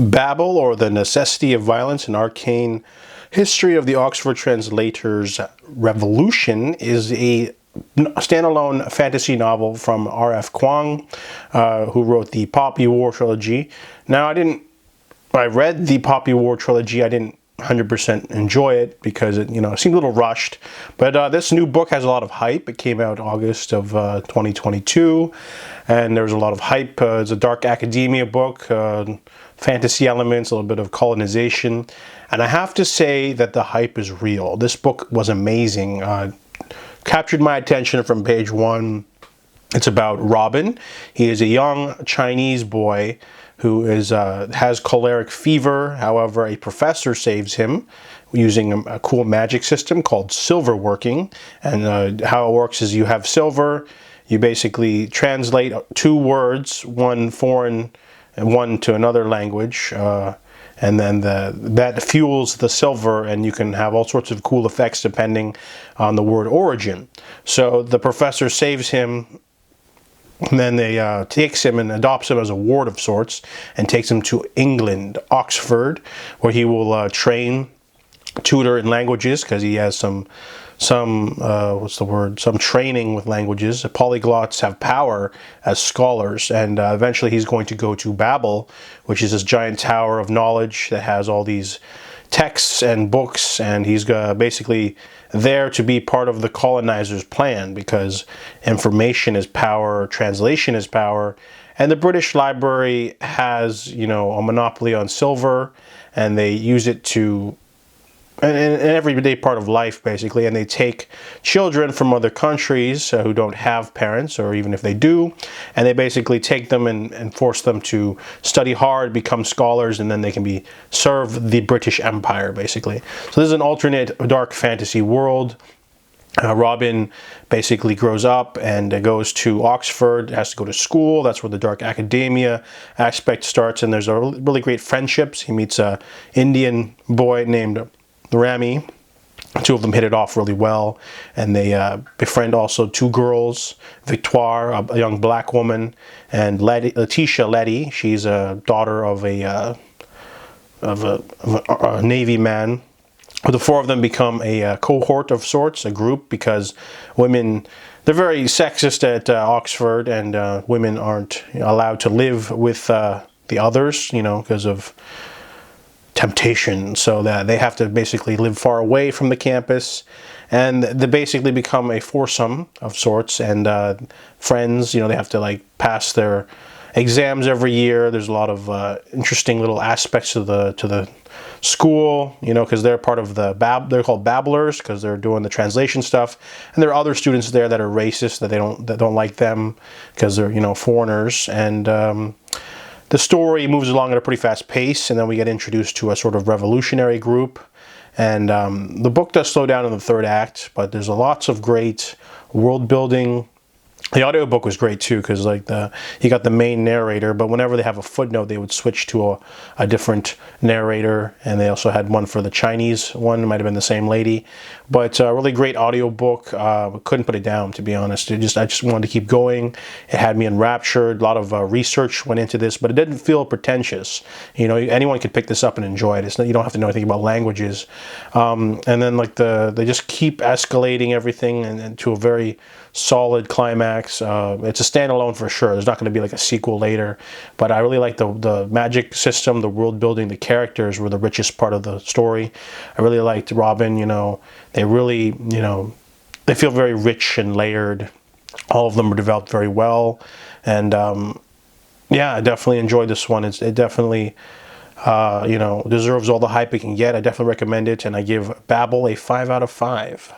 Babel, or The Necessity of Violence, an Arcane History of the Oxford Translator's Revolution, is a standalone fantasy novel from R.F. Kuang, who wrote the Poppy War trilogy. Now, I read the Poppy War trilogy. I didn't 100% enjoy it because it seemed a little rushed. But this new book has a lot of hype. It came out August of 2022, and there's a lot of hype. It's a dark academia book, fantasy elements, a little bit of colonization. And I have to say that the hype is real. This book was amazing. Captured my attention from page one. It's about Robin. He is a young Chinese boy who has choleric fever. However, a professor saves him using a cool magic system called silver working. And how it works is you have silver, you basically translate two words, one foreign and one to another language, and then that fuels the silver, and you can have all sorts of cool effects depending on the word origin. So the professor saves him, and then they takes him and adopts him as a ward of sorts, and takes him to England, Oxford, where he will train, tutor in languages, because he has some training with languages. Polyglots have power as scholars, and eventually he's going to go to Babel, which is this giant tower of knowledge that has all these texts and books, and he's basically there to be part of the colonizer's plan, because information is power, translation is power, and the British Library has, a monopoly on silver, and they use it to an everyday part of life, basically, and they take children from other countries who don't have parents, or even if they do, and they basically take them and force them to study hard, become scholars, and then they can serve the British Empire, basically. So this is an alternate dark fantasy world. Robin basically grows up and goes to Oxford, has to go to school. That's where the dark academia aspect starts, and there's a really great friendships. He meets an Indian boy named Rami. Two of them hit it off really well, and they befriend also two girls, Victoire, a young black woman, and Letitia Letty. She's a daughter of a Navy man. The four of them become a cohort of sorts, a group, because women, they're very sexist at Oxford, and women aren't allowed to live with the others, because of temptation, so that they have to basically live far away from the campus, and they basically become a foursome of sorts, and friends. They have to pass their exams every year. There's a lot of interesting little aspects to the school, because they're part of they're called babblers because they're doing the translation stuff, and there are other students there that are racist, that don't like them because they're foreigners, and the story moves along at a pretty fast pace, and then we get introduced to a sort of revolutionary group. And the book does slow down in the third act, but there's lots of great world building. The audiobook was great too, because you got the main narrator, but whenever they have a footnote, they would switch to a different narrator, and they also had one for the Chinese one. It might have been the same lady, but a really great audiobook. Couldn't put it down, to be honest. I just wanted to keep going. It had me enraptured. A lot of research went into this, but it didn't feel pretentious. Anyone could pick this up and enjoy it. You don't have to know anything about languages. And then they just keep escalating everything and to a very solid climax. It's a standalone for sure. There's not going to be a sequel later, but I really like the magic system, the world building. The characters were the richest part of the story. I really liked Robin. They really, they feel very rich and layered. All of them were developed very well, and yeah, I definitely enjoyed this one. It definitely deserves all the hype it can get. I definitely recommend it, and I give Babel a 5 out of 5.